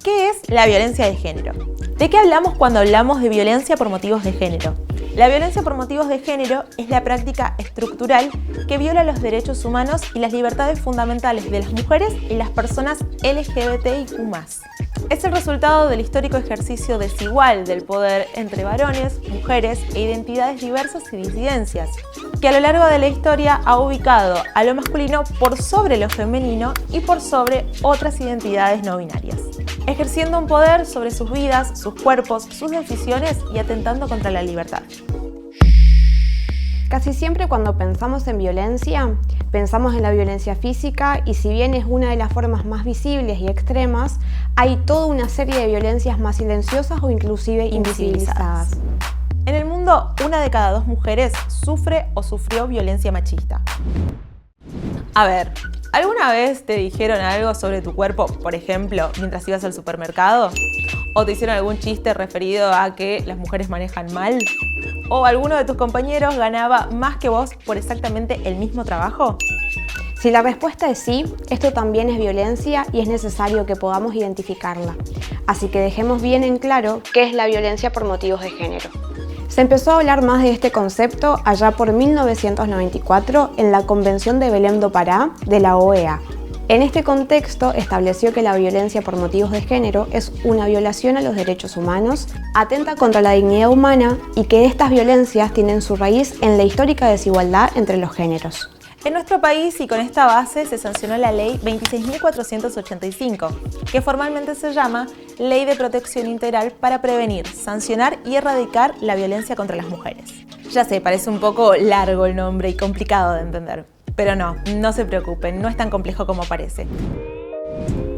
¿Qué es la violencia de género? ¿De qué hablamos cuando hablamos de violencia por motivos de género? La violencia por motivos de género es la práctica estructural que viola los derechos humanos y las libertades fundamentales de las mujeres y las personas LGBTIQ+. Es el resultado del histórico ejercicio desigual del poder entre varones, mujeres e identidades diversas y disidencias, que a lo largo de la historia ha ubicado a lo masculino por sobre lo femenino y por sobre otras identidades no binarias, ejerciendo un poder sobre sus vidas, sus cuerpos, sus decisiones y atentando contra la libertad. Casi siempre cuando pensamos en violencia, pensamos en la violencia física y si bien es una de las formas más visibles y extremas, hay toda una serie de violencias más silenciosas o inclusive invisibilizadas. En el mundo, 1 de cada 2 mujeres sufre o sufrió violencia machista. A ver, ¿alguna vez te dijeron algo sobre tu cuerpo, por ejemplo, mientras ibas al supermercado? ¿O te hicieron algún chiste referido a que las mujeres manejan mal? ¿O alguno de tus compañeros ganaba más que vos por exactamente el mismo trabajo? Si la respuesta es sí, esto también es violencia y es necesario que podamos identificarla. Así que dejemos bien en claro qué es la violencia por motivos de género. Se empezó a hablar más de este concepto allá por 1994 en la Convención de Belém do Pará de la OEA. En este contexto estableció que la violencia por motivos de género es una violación a los derechos humanos, atenta contra la dignidad humana y que estas violencias tienen su raíz en la histórica desigualdad entre los géneros. En nuestro país y con esta base se sancionó la Ley 26.485, que formalmente se llama Ley de Protección Integral para prevenir, sancionar y erradicar la violencia contra las mujeres. Ya sé, parece un poco largo el nombre y complicado de entender, pero no se preocupen, no es tan complejo como parece.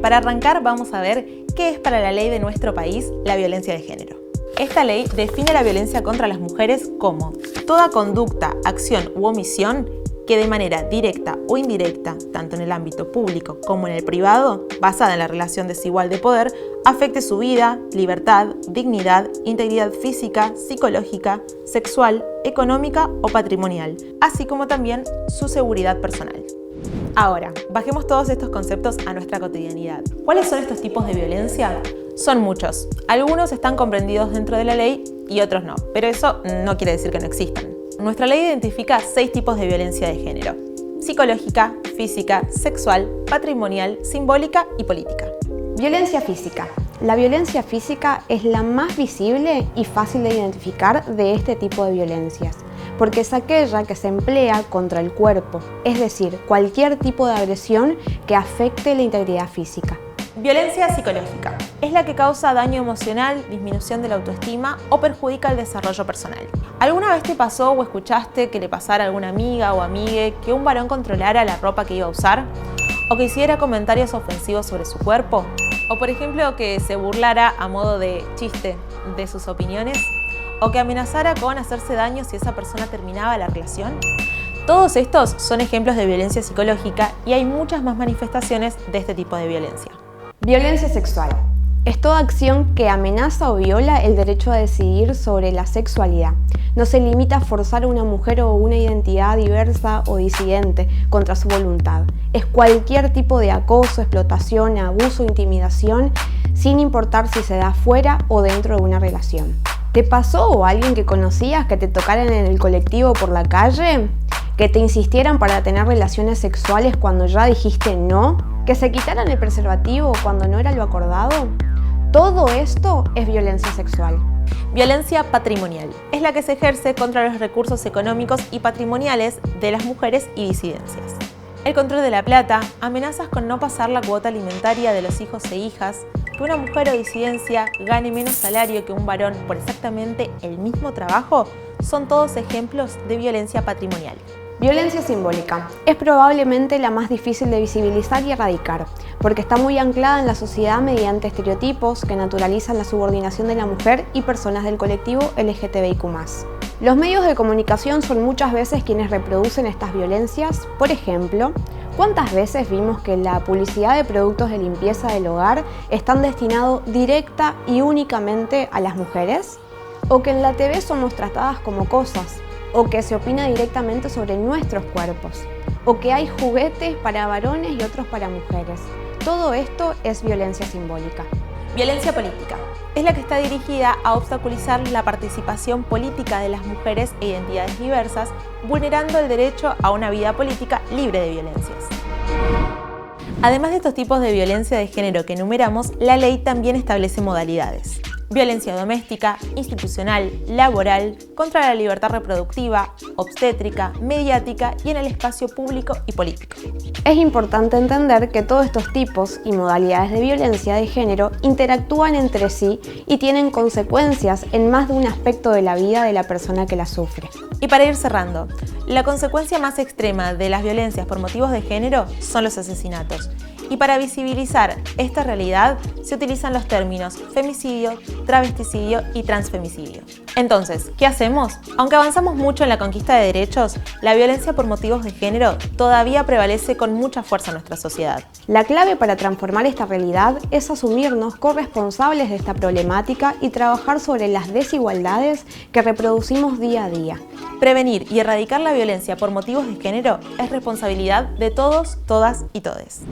Para arrancar vamos a ver qué es para la ley de nuestro país la violencia de género. Esta ley define la violencia contra las mujeres como toda conducta, acción u omisión que de manera directa o indirecta, tanto en el ámbito público como en el privado, basada en la relación desigual de poder, afecte su vida, libertad, dignidad, integridad física, psicológica, sexual, económica o patrimonial, así como también su seguridad personal. Ahora, bajemos todos estos conceptos a nuestra cotidianidad. ¿Cuáles son estos tipos de violencia? Son muchos. Algunos están comprendidos dentro de la ley y otros no, pero eso no quiere decir que no existan. Nuestra ley identifica 6 tipos de violencia de género: psicológica, física, sexual, patrimonial, simbólica y política. Violencia física. La violencia física es la más visible y fácil de identificar de este tipo de violencias, porque es aquella que se emplea contra el cuerpo, es decir, cualquier tipo de agresión que afecte la integridad física. Violencia psicológica. Es la que causa daño emocional, disminución de la autoestima o perjudica el desarrollo personal. ¿Alguna vez te pasó o escuchaste que le pasara a alguna amiga o amigue que un varón controlara la ropa que iba a usar? ¿O que hiciera comentarios ofensivos sobre su cuerpo? ¿O por ejemplo que se burlara a modo de chiste de sus opiniones? ¿O que amenazara con hacerse daño si esa persona terminaba la relación? Todos estos son ejemplos de violencia psicológica y hay muchas más manifestaciones de este tipo de violencia. Violencia sexual. Es toda acción que amenaza o viola el derecho a decidir sobre la sexualidad. No se limita a forzar a una mujer o una identidad diversa o disidente contra su voluntad. Es cualquier tipo de acoso, explotación, abuso, intimidación, sin importar si se da fuera o dentro de una relación. ¿Te pasó o a alguien que conocías que te tocaran en el colectivo o por la calle? ¿Que te insistieran para tener relaciones sexuales cuando ya dijiste no? ¿Que se quitaran el preservativo cuando no era lo acordado? Todo esto es violencia sexual. Violencia patrimonial. Es la que se ejerce contra los recursos económicos y patrimoniales de las mujeres y disidencias. El control de la plata, amenazas con no pasar la cuota alimentaria de los hijos e hijas, que una mujer o disidencia gane menos salario que un varón por exactamente el mismo trabajo, son todos ejemplos de violencia patrimonial. Violencia simbólica. Es probablemente la más difícil de visibilizar y erradicar, porque está muy anclada en la sociedad mediante estereotipos que naturalizan la subordinación de la mujer y personas del colectivo LGTBIQ+. Los medios de comunicación son muchas veces quienes reproducen estas violencias. Por ejemplo, ¿cuántas veces vimos que la publicidad de productos de limpieza del hogar están destinados directa y únicamente a las mujeres? ¿O que en la TV somos tratadas como cosas? ¿O que se opina directamente sobre nuestros cuerpos? ¿O que hay juguetes para varones y otros para mujeres? Todo esto es violencia simbólica. Violencia política. Es la que está dirigida a obstaculizar la participación política de las mujeres e identidades diversas, vulnerando el derecho a una vida política libre de violencias. Además de estos tipos de violencia de género que enumeramos, la ley también establece modalidades. Violencia doméstica, institucional, laboral, contra la libertad reproductiva, obstétrica, mediática y en el espacio público y político. Es importante entender que todos estos tipos y modalidades de violencia de género interactúan entre sí y tienen consecuencias en más de un aspecto de la vida de la persona que la sufre. Y para ir cerrando, la consecuencia más extrema de las violencias por motivos de género son los asesinatos. Y para visibilizar esta realidad se utilizan los términos femicidio, travesticidio y transfemicidio. Entonces, ¿qué hacemos? Aunque avanzamos mucho en la conquista de derechos, la violencia por motivos de género todavía prevalece con mucha fuerza en nuestra sociedad. La clave para transformar esta realidad es asumirnos corresponsables de esta problemática y trabajar sobre las desigualdades que reproducimos día a día. Prevenir y erradicar la violencia por motivos de género es responsabilidad de todos, todas y todes.